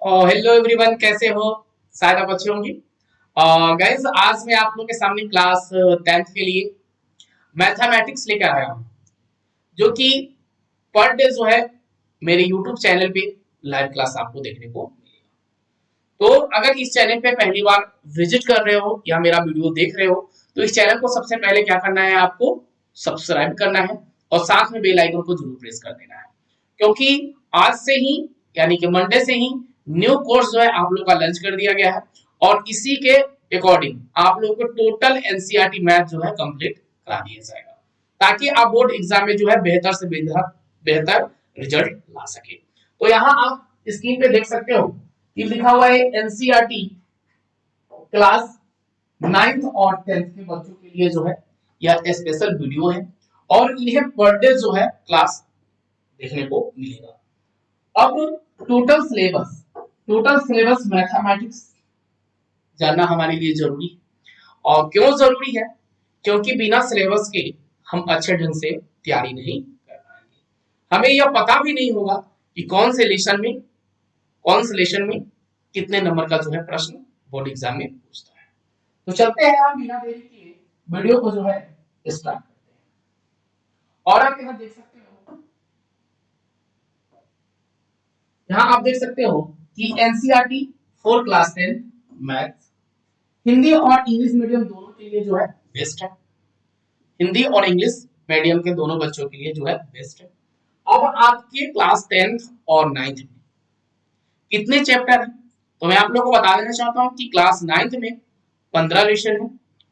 Hello everyone, कैसे हो? शायद आप अच्छे होंगे। गाइस, आज मैं आप लोगों के सामने क्लास 10th के लिए मैथमेटिक्स लेकर आया हूँ, जो कि पर डे जो है मेरे यूट्यूब चैनल पे लाइव क्लास आपको देखने को मिलेगा। तो अगर इस चैनल पे पहली बार विजिट कर रहे हो या मेरा वीडियो देख रहे हो, तो इस चैनल को सबसे पहले क्या करना है, आपको सब्सक्राइब करना है और साथ में बेल आइकन को जरूर प्रेस कर देना है, क्योंकि आज से ही यानी कि मंडे से ही न्यू कोर्स जो है आप लोग का लॉन्च कर दिया गया है और इसी के अकॉर्डिंग आप लोग को टोटल एनसीईआरटी मैथ जो है कंप्लीट करा दिया जाएगा, ताकि आप बोर्ड एग्जाम में जो है बेहतर से बेहतर बेहतर रिजल्ट ला सके। तो यहाँ आप स्क्रीन पे देख सकते हो कि लिखा हुआ है एनसीईआरटी क्लास 9th और 10th के बच्चों के लिए जो है यह स्पेशल वीडियो है और इन्हें पर डे जो है क्लास देखने को मिलेगा। अब टोटल सिलेबस मैथमेटिक्स जानना हमारे लिए जरूरी है। और क्यों जरूरी है? क्योंकि बिना सिलेबस के हम अच्छे ढंग से तैयारी नहीं कर पाएंगे। हमें यह पता भी नहीं होगा कि कौन से लेसन में कितने नंबर का जो है प्रश्न बोर्ड एग्जाम में पूछता है। तो चलते हैं, हम बिना देरी के वीडियो को जो है स्टार्ट करते हैं। और आप यहाँ देख सकते हो, यहाँ आप देख सकते हो कि NCERT for class 10 math Hindi और इंग्लिश मीडियम दोनों के लिए जो है बेस्ट है। हिंदी और इंग्लिश मीडियम के दोनों बच्चों के लिए जो है बेस्ट है। अब आपके क्लास 10th और 9th में कितने चैप्टर हैं, तो मैं आप लोगों को बता देना चाहता हूँ कि क्लास 9th में 15 लेशन है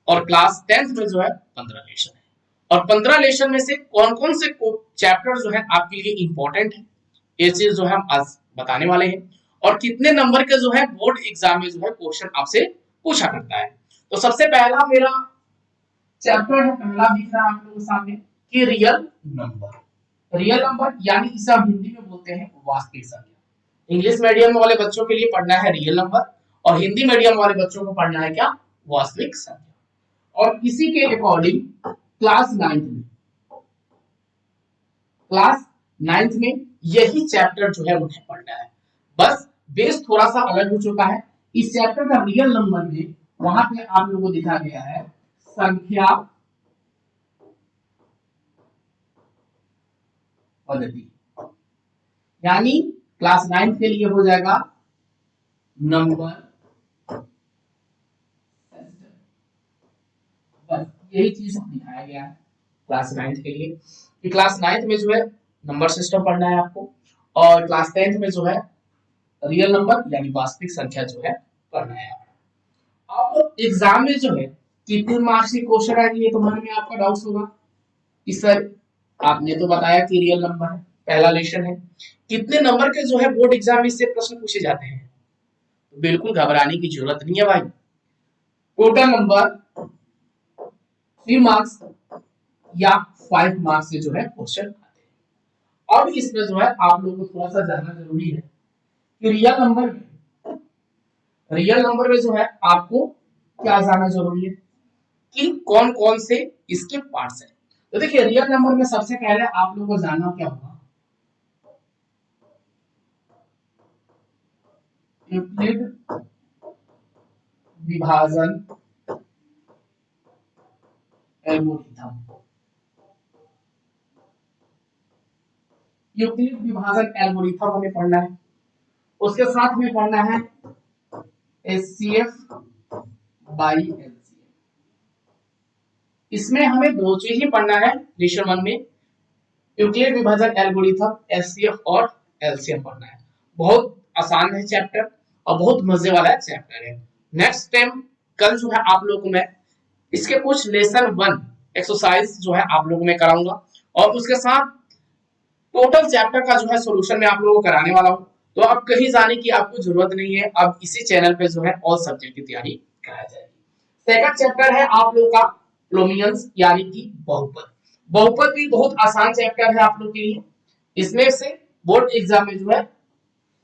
और क्लास 10th में जो है 15 लेशन है। और 15 लेशन में से कौन कौन से चैप्टर जो है आपके लिए इंपॉर्टेंट है, ये चीज जो है हम आज बताने वाले हैं। और कितने नंबर के जो है बोर्ड एग्जाम में जो है क्वेश्चन आपसे पूछा करता है। तो सबसे पहला मेरा चैप्टर है, पहला दिख रहा है आप लोगों के सामने कि रियल नंबर यानी इसे हम हिंदी में बोलते हैं वास्तविक संख्या। इंग्लिश मीडियम वाले बच्चों के लिए पढ़ना है रियल नंबर और हिंदी मीडियम वाले बच्चों को पढ़ना है क्या, वास्तविक संख्या। और इसी के अकॉर्डिंग क्लास नाइन्थ में यही चैप्टर जो है उन्हें पढ़ना है। बस बेस थोड़ा सा अलग हो चुका है। इस चैप्टर का रियल नंबर में वहां पे आप लोगों को दिखा गया है संख्या पद्धति, यानी क्लास 9 के लिए हो जाएगा नंबर सिस्टम। बस यही चीज दिखाया गया है क्लास 9 के लिए कि क्लास 9 में जो है नंबर सिस्टम पढ़ना है आपको और क्लास 10th में जो है रियल नंबर यानी वास्तविक संख्या जो है पढ़ना है। अब एग्जाम में जो है कितने मार्क्स के क्वेश्चन आएंगे, ये तो मन में आपका डाउट होगा कि सर आपने तो बताया कि रियल नंबर है, पहला लेशन है, कितने नंबर के जो है बोर्ड एग्जाम में इससे प्रश्न पूछे जाते हैं। तो बिल्कुल घबराने की जरूरत नहीं है भाई। टोटल नंबर 3 मार्क्स या 5 मार्क्स से जो है क्वेश्चन आते हैं। अब इसमें जो है आप लोगों को थोड़ा सा जानना जरूरी है कि रियल नंबर में जो है आपको क्या जानना जरूरी है कि कौन कौन से इसके पार्ट्स हैं। तो देखिए, रियल नंबर में सबसे पहले आप लोगों को जानना क्या होगा, यूक्लिड विभाजन एल्गोरिथम। यूक्लिड विभाजन एल्गोरिथम हमें पढ़ना है। उसके साथ में पढ़ना है एचसीएफ बाई एलसीएम। इसमें हमें दो चीज ही पढ़ना है लेशन 1 में, यूक्लिड विभाजन एल्गोरिथम, एचसीएफ और एलसीएम पढ़ना है। बहुत आसान है चैप्टर और बहुत मजे वाला चैप्टर है। नेक्स्ट टाइम कल जो है आप लोगों को मैं इसके कुछ लेसन 1 एक्सरसाइज जो है आप लोगों में कराऊंगा और उसके साथ टोटल चैप्टर का जो है सॉल्यूशन मैं आप लोगों को कराने वाला हूं। तो अब कहीं जाने की आपको जरूरत नहीं है, अब इसी चैनल पे जो है ऑल सब्जेक्ट की तैयारी कराई जाएगी। सेकंड चैप्टर है आप लोगों का प्लोमियंस यानी कि बहुपद। बहुपद भी बहुत आसान चैप्टर है आप लोग के लिए। इसमें से बोर्ड एग्जाम में जो है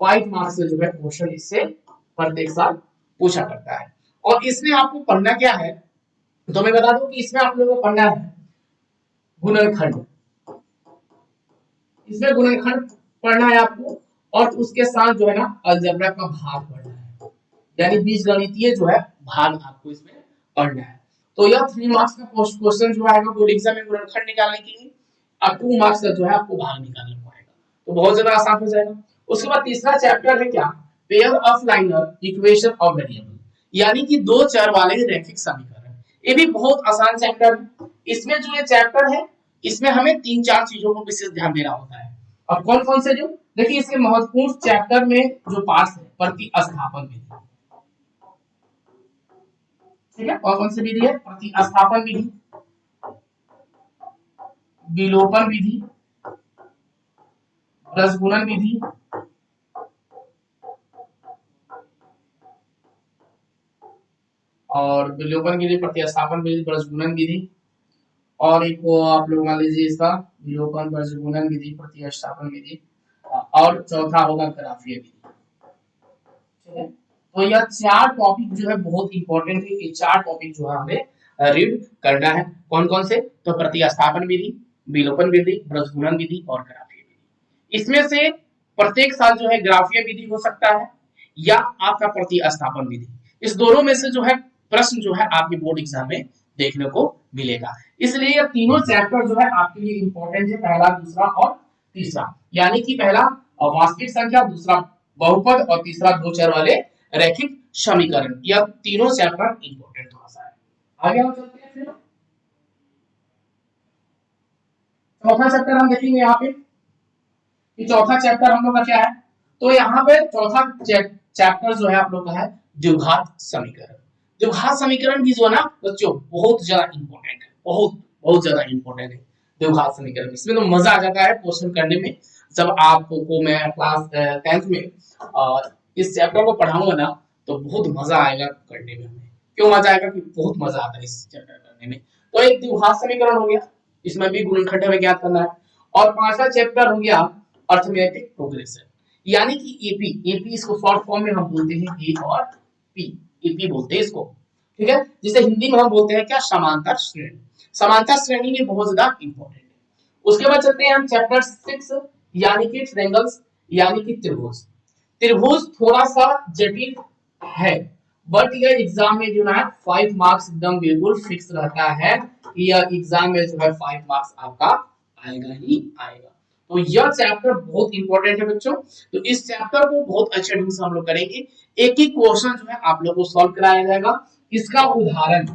5 मार्क्स से जो है क्वेश्चन इससे प्रत्येक साल पूछा करता है। और इसमें आपको पढ़ना क्या है, तो मैं बता दूं कि इसमें आप लोगों को पढ़ना है गुणनखंड। इसमें गुणनखंड पढ़ना है आपको और उसके साथ जो है ना अलजेब्रा का भाग पढ़ना है, यानी बीजगणितीय जो है भाग आपको इसमें पढ़ना है। तो यह 3 मार्क्स का क्वेश्चन जो आएगा बोर्ड एग्जाम में गुणनखंड निकालने के लिए, और 2 मार्क्स का जो है आपको भाग निकालना पड़ेगा, तो बहुत ज्यादा आसान हो जाएगा। उसके बाद तीसरा चैप्टर है क्या, pair of liner equation of variable, यानी कि दो चर वाले रैखिक समीकरण। ये भी बहुत आसान चैप्टर है। इसमें जो ये चैप्टर है इसमें हमें 3-4 चीजों को विशेष ध्यान देना होता है। और कौन कौन से, जो देखिए इसके महत्वपूर्ण चैप्टर में जो पार्ट है, प्रतिस्थापन विधि, ठीक है, कौन कौन सी विधि है, प्रतिस्थापन विधि, विलोपन विधि, रसगुणन विधि, और विलोपन विधि, प्रतिस्थापन विधि, ब्रजगुणन विधि, और एक वो आप लोग मान लीजिए इसका विलोपन, ब्रजगुणन विधि, प्रतिस्थापन विधि, और चौथा होगा ग्राफीय विधि, ठीक है। तो यह 4 टॉपिक जो है बहुत इंपॉर्टेंट है। ये 4 टॉपिक जो है हमें रीड करना है। कौन कौन से, तो प्रतिस्थापन विधि, विलोपन विधि, ब्रजगुणन विधि और ग्राफीय विधि। इसमें से प्रत्येक साल जो है ग्राफीय विधि हो सकता है या आपका प्रतिस्थापन विधि, इस दोनों में से जो है प्रश्न जो है आपके बोर्ड एग्जाम में देखने को मिलेगा। इसलिए ये तीनों चैप्टर जो है आपके लिए इंपॉर्टेंट है, पहला, दूसरा और तीसरा, यानी कि पहला वास्तविक संख्या, दूसरा बहुपद और तीसरा दो चर वाले रैखिक समीकरण। यह तीनों चैप्टर इंपॉर्टेंट भाषा है। आगे हम चलते हैं फिर चौथा चैप्टर हम देखेंगे यहाँ पे। ये चौथा चैप्टर हम लोग का क्या है, तो यहाँ पे चौथा चैप्टर जो है आप लोग का है द्विघात समीकरण। द्विघात समीकरण भी जो है ना बच्चों बहुत ज्यादा इंपॉर्टेंट है, बहुत बहुत ज्यादा इंपॉर्टेंट है द्विघात समीकरण। इसमें तो मजा आ जाता है क्वेश्चन करने में। जब आपको मैं क्लास 10th में इस चैप्टर को पढ़ाऊंगा ना तो बहुत मजा आएगा करने में हमें। क्यों मजा आएगा, कि बहुत मजा आता है इस चैप्टर करने में। तो एक द्विघात समीकरण हो गया, इसमें भी गुणनखंड हमें ज्ञात करना है। और पांचवा चैप्टर हो गया अर्थमेटिक प्रोग्रेशन, यानी कि एपी। एपी इसको शॉर्ट फॉर्म में हम बोलते हैं ए और पी, एपी बोलते हैं इसको, ठीक है, जिसे हिंदी में हम बोलते हैं क्या, समांतर श्रेणी। समांतर श्रेणी में बहुत ज्यादा इंपॉर्टेंट है। उसके बाद चलते हैं हम चैप्टर 6, यानी कि ट्रायंगल्स, यानी कि त्रिभुज। त्रिभुज थोड़ा सा जटिल है, बट यह एग्जाम में जो है 5 मार्क्स एकदम बिल्कुल फिक्स रहता है कि यह एग्जाम में जो है 5 मार्क्स आपका आएगा ही आएगा। तो यह चैप्टर बहुत इंपॉर्टेंट है बच्चों। तो इस चैप्टर को बहुत अच्छे ढंग से हम लोग करेंगे। एक ही क्वेश्चन जो है आप लोग को सॉल्व कराया जाएगा, इसका उदाहरण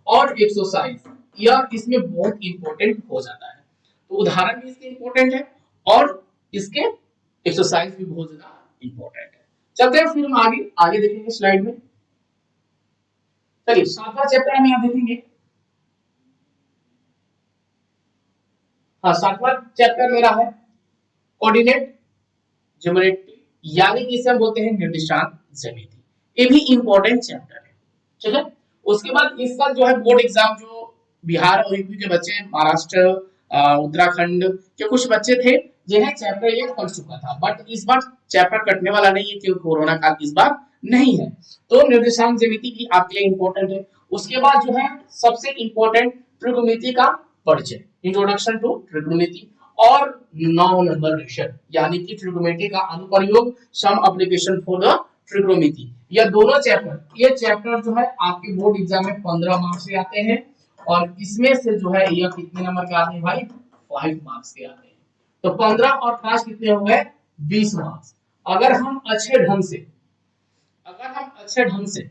और एक्सरसाइज, यह इसमें बहुत इंपॉर्टेंट हो जाता है। तो उदाहरण भी इसके इंपॉर्टेंट है और इसके एक्सरसाइज भी बहुत ज्यादा इंपॉर्टेंट है। चलते हैं फिर हम आगे आगे देखेंगे स्लाइड में। चलिए 7वां चैप्टर हम यहाँ देखेंगे। हाँ, 7वां चैप्टर मेरा है कोऑर्डिनेट ज्योमेट्री, यानी कि इसे हम बोलते हैं निर्देशांक ज्यामिति। ये भी इंपॉर्टेंट चैप्टर है, ठीक है। उसके बाद इस साल जो है बोर्ड एग्जाम जो बिहार और यूपी के बच्चे, महाराष्ट्र, उत्तराखंड के कुछ बच्चे थे जिन्हें चैप्टर ये कट चुका था, बट इस बार चैप्टर कटने वाला नहीं है क्योंकि कोरोना काल इस बार नहीं है। तो निर्देशांक ज्यामिति भी आपके लिए इंपॉर्टेंट है। उसके बाद जो है सबसे इंपॉर्टेंट त्रिकोणमिति का परिचय, इंट्रोडक्शन टू ट्रिग्नोमेट्री, और 9 नंबर रेशर, यानी कि ट्रिग्नोमेट्री का अनुप्रयोग, some application for the trigonometry. यह दोनों चैप्टर, ये चैप्टर जो है आपके बोर्ड एग्जाम में 15 मार्क्स से आते हैं, और इसमें से जो है यह कितने नंबर के आते हैं भाई, 5 मार्क्स के आते हैं। तो 15 और 5 कितने हो गए, 20 मार्क्स। अगर हम अच्छे ढंग से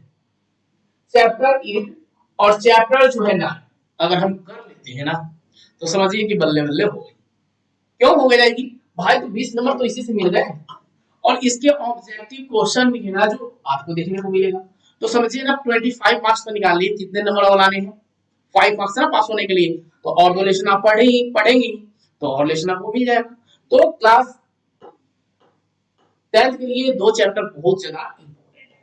चैप्टर 8 और चैप्टर जो है 9 अगर हम कर लेते हैं ना, तो समझिए कि बल्ले बल्ले हो गई। क्यों हो जाएगी भाई, तो 20 नंबर तो इसी से मिल गए, और इसके ऑब्जेक्टिव क्वेश्चन भी है ना जो आपको देखने को मिलेगा। तो समझिए ना 25 मार्क्स तो निकाल लिए, कितने नंबर और लाने हैं, 5 मार्क्स ना पास होने के लिए। तो और दो लेसन आप पढ़ेंगे तो और लेसन आपको मिल जाएगा। तो क्लास 10th के लिए 2 चैप्टर बहुत ज्यादा इंपॉर्टेंट है।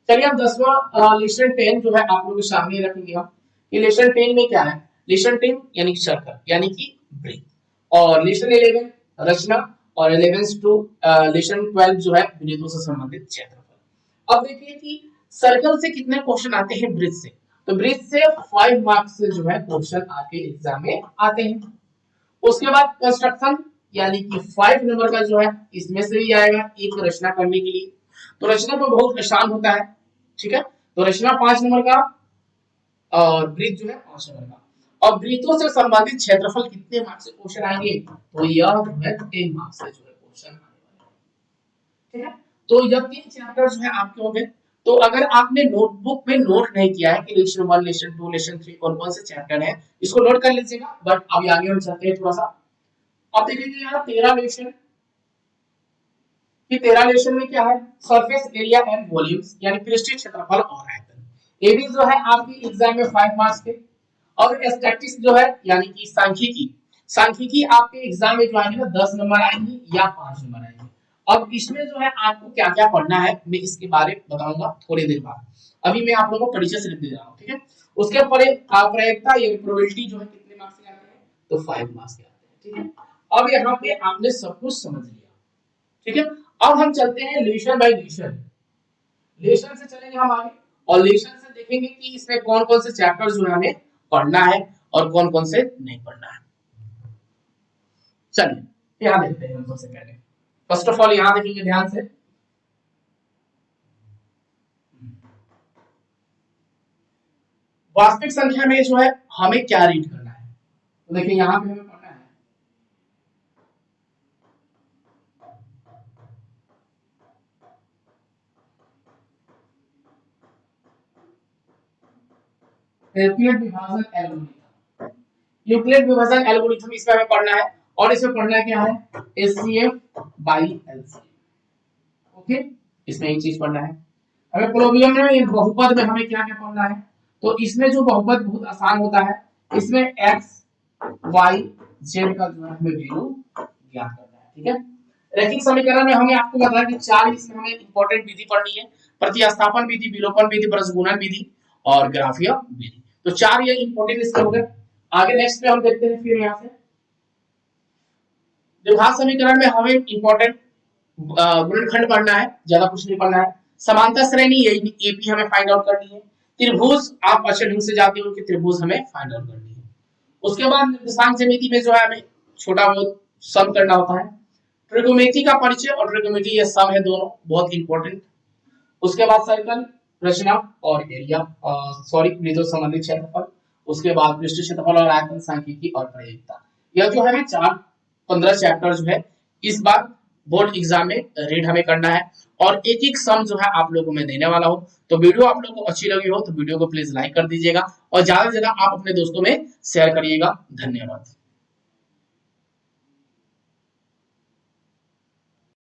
चलिए हम 10वां लेसन 10 जो है आप लोगों के सामने रखेंगे हम। ये लेसन 10 में क्या है, लेसन 10 यानी कि सर्कल, यानी कि ब्रेक, और लेसन 11 रचना, और 11 टू लेसन 12 जो है वृत्तों से संबंधित क्षेत्रफल। अब देखिए कि सर्कल से कितने क्वेश्चन आते हैं ब्रिज से। तो ब्रिज से 5 मार्क्स से जो है क्वेश्चन आपके एग्जाम में आते हैं। उसके बाद कंस्ट्रक्शन यानी कि 5 नंबर का जो है इसमें से भी आएगा एक रचना करने के लिए। तो रचना तो बहुत आसान होता है, ठीक है। तो रचना 5 नंबर का और ब्रिज जो है 5 नंबर का। और वृत्तों से संबंधित क्षेत्रफल कितने मार्क्स से क्वेश्चन आएंगे, तो यह जो है 10 मार्क्स से जो है क्वेश्चन आने वाला है, ठीक है। तो यह 3 चैप्टर जो है आपके होंगे। तो अगर आपने नोटबुक में नोट नहीं किया है कि लेसन 1 लेसन 2 लेसन 3 कौन कौन से चैप्टर है, इसको नोट कर लीजिएगा। बट अभी आगे हम चलते हैं थोड़ा सा। अब देखिए यहाँ 13 लेसन कि 13 लेसन में क्या है, सरफेस एरिया एंड वॉल्यूम्स यानी पृष्ठीय क्षेत्रफल और आयतन। ये भी जो है आपके एग्जाम में 5 मार्क्स के। और स्टैटिस्टिक्स जो है यानी कि सांख्यिकी, सांख्यिकी आपके एग्जाम में जो आएंगे ना 10 नंबर आएंगे या 5 नंबर आएंगे। अब इसमें जो है आपको क्या क्या पढ़ना है मैं इसके बारे में बताऊंगा थोड़ी देर बाद। अभी मैं आप लोगों को परिचय से लिख दे रहा हूँ, ठीक है। उसके प्रायिकता या प्रोबेबिलिटी जो है कितने मार्क्स के आते हैं, तो 5 मार्क्स के आते हैं, ठीक है। अब यहाँ पे आपने सब कुछ समझ लिया, ठीक है। अब हम चलते हैं लेशन बाय लेशन, लेशन से चलेंगे हम आगे और लेशन से देखेंगे कि इसमें कौन कौन से चैप्टर जो है हमें पढ़ना है और कौन कौन से नहीं पढ़ना है। चलिए यहां देखते हैं हम सबसे पहले। फर्स्ट ऑफ ऑल यहां देखेंगे ध्यान से, वास्तविक संख्या में जो है हमें क्या रीड करना है। तो देखिए यहां पे हमें पढ़ना है यूक्लिड विभाजन एल्गोरिथम, यूक्लिड विभाजन एल्गोरिथम इसमें हमें पढ़ना है। और इसमें पढ़ना क्या है, एचसीएफ बाई एलसीएम, ओके। इसमें एक चीज पढ़ना है हमें। प्रोब्लम में बहुपद में हमें क्या क्या पढ़ना है, तो इसमें जो बहुपद बहुत आसान होता है, इसमें एक्स वाई जेड का जो है हमें वैल्यू ज्ञात करना है, ठीक है। रैखिक समीकरण में हमें आपको बताया कि 4 इसमें हमें इंपॉर्टेंट विधि पढ़नी है, प्रतिस्थापन विधि, विलोपन विधि, परस्पर विधि और ग्राफीय विधि। तो 4 ये इंपॉर्टेंट इसके हो गए। आगे नेक्स्ट पे हम देखते हैं फिर यहाँ से द्विघात समीकरण में हमें इंपॉर्टेंट गुणनखंड पढ़ना है, ज्यादा कुछ नहीं पढ़ना है। समांतर श्रेणी एपी हमें फाइंड आउट करनी है। त्रिभुज आप अच्छे ढंग से जाते हो कि त्रिभुज हमें फाइंड आउट करनी है। उसके बाद निर्देशांक ज्यामिति में जो है हमें छोटा बहुत सम करना होता है। ट्रिगोनोमेट्री का परिचय और ट्रिगोनोमेट्री ये सम है, दोनों बहुत इंपॉर्टेंट। उसके बाद सर्कल, रचना और एरिया, सॉरी वृत्तों से संबंधित क्षेत्रफल। उसके बाद पृष्ठ क्षेत्रफल और आयतन, सांख्यिकी और प्रायिकता। यह जो है 15 चैप्टर जो है इस बार बोर्ड एग्जाम में रीड हमें करना है। और एक एक सम जो है आप लोगों को मैं देने वाला हूं। तो वीडियो आप लोगों को अच्छी लगी हो तो वीडियो को प्लीज लाइक कर दीजिएगा और ज्यादा से ज्यादा आप अपने दोस्तों में शेयर करिएगा। धन्यवाद।